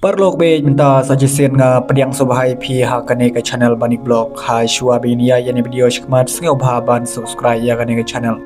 Perlok be minta suggestion nga pediang sobahai pi ha kane ke channel Banik Blog ha shua be ni ya yani video shikmat sngau ban subscribe ya kane ke channel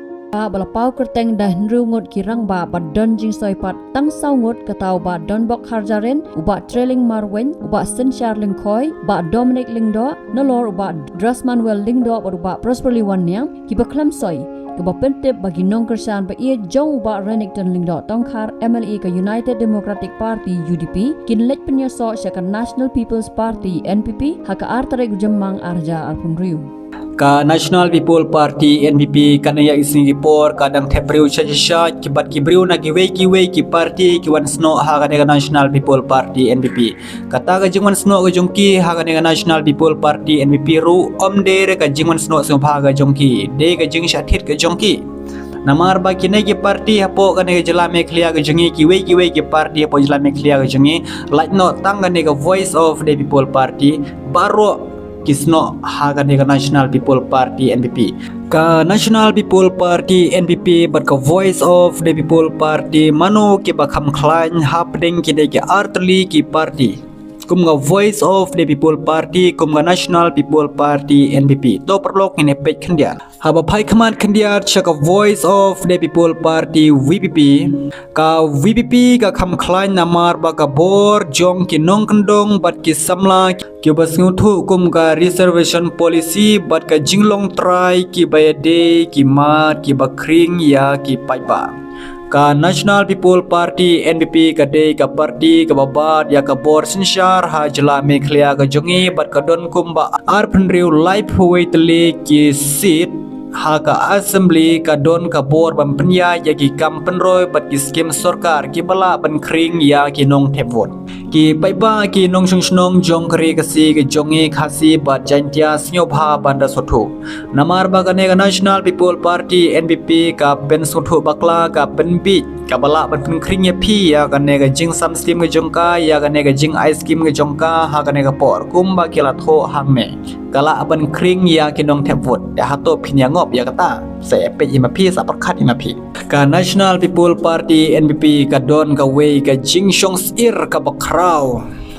balapau kerteng dah nru ngot kirang ba don jing soipat tang sau ngot katau ba don bok harjaren uba trailing marwen uba senchar lingkoi ba Dominic lingdo nolor uba Drasmanuel lingdo uba prosperly wan yang kibaklam soi Kebapentip bagi nongkersan ba ia jong ba Renington lingdo tongkar MLE ke United Democratic Party UDP kinlet penyaso syaka National People's Party NPP haka artare gujemang arja alpunriu ka National People Party NPP kanaya isni report kadang tebriu chacha kibat kibriu na kiwe ki party ki wan sno ha ka National People Party NPP kata ka jingwan sno ka jongki ha ka National People Party NPP ru omde re ka jingwan sno so bha ka jongki de ka jing shathit ka jongki namar ba kine ki party hapo ka ne jalame khlia ka jangi kiwe ki party hapo jalame khlia ka jangi like no tang ka ne ka Voice of the People Party baro kisno haga ne National People Party NPP ka National People Party NPP but ka Voice of the People Party mano ke bakham khlain hapdeng ki de ki artli ki party kum ga Voice of the People Party kum ga National People Party NPP to perlok ne page khandia haba phai khaman khandia chaka Voice of the People Party VPP ka VPP ka kham khlain namar ba ka bor jong ki nong kandong bat ki samla ki basngu thu kum ka reservation policy bat ka jinglong try ki bayade ki ma ki bakring ya ki paiba ka National People Party NPP ka de ka party ka babat ya ka bor sinshar ha jala mekhlia ka jongi bat ka don kumba arpnriu life wait le ki seat ha ka assembly ka don ka bor bam pnya ya ki kam penroi bat ki skim sarkar ki bala ban kring ya ki nong thevot ki paiba ki nong shnong jong kre ka si ki jongi khasi bat jantia snyo bha banda sothu namar ba ka ne National People Party NPP ka pen sothu bakla ka pen bi ka bala ban pen kring ya phi ya ka ne ka jing sam skim ka jongka ya ka ne ka jing ice cream ka jongka ha ka ne ka por kumba ki la tho hang me kala ban kring ya ki nong thevot ya hato phinya ngop ya kata se pe ima phi sa prakhat ima phi ka National People Party NPP ka don ka way ka jing shong ir ka bakrau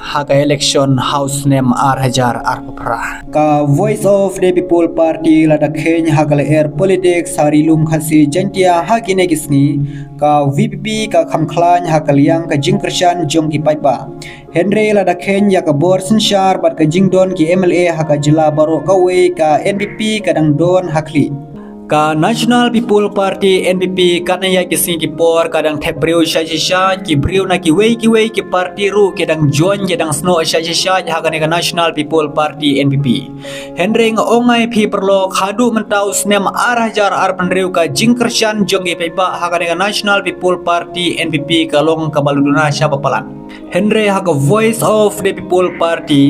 ha ka election house name hajar papra ka Voice of the People Party la da khen ha ka air politics hari lum khasi jantia ha ki ne kisni ka VPP ka khamkhlan ha ka liang ka jing krishan jong ki paiba Henry la da khen ya ka bor sinshar bat ka jing don ki MLA ha ka jila baro ka way ka NPP ka dang don hakli ka National People Party NPP kanaya kisni ki por kadang tebriu sha ki briu na ki way ki party ru ki dang join ki dang sno sha ha ka National People Party NPP Henry ngongai phi perlo khadu mentau snem hajar penriu ka jingkershan jongi peba ha ka National People Party NPP kalong kabaluduna sha papalan Henry ha ka Voice of the People Party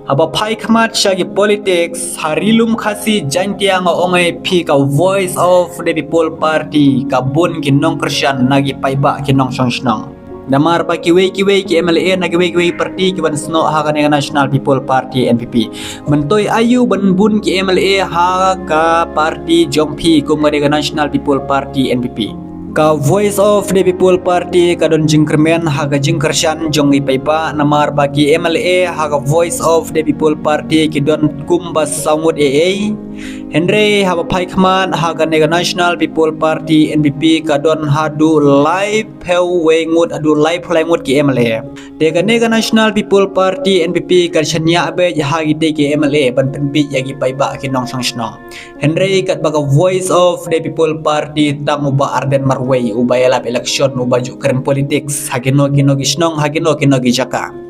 haba phai khamat shagi politics harilum khasi jantia nga ongai phi ka Voice of the People Party ka bun ki nong krishan nagi paiba ki nong shongshnong damar pa ki we ki MLA nagi we party ki ban sno ha ka National People Party NPP mentoi ayu ban bun ki MLA ha ka party jongphi kum ka National People Party NPP ka Voice of the People Party ka don jingkermen ha ka jingkershan jongi paipa namar bagi MLA ha ka Voice of the People Party ki don kumba saumut AA Henry ha phai khman ha ka National People Party NPP ka don hadu live heu wengut adu live langut ki MLA de ka National People Party NPP ka chanya be ha gi de ki MLA ban pen bi ya gi paiba ki nong song Henry kat baga Voice of the People Party tam uba arden marway uba yalap election uba ju keren politics hagino kino gisnong hagino kino gijaka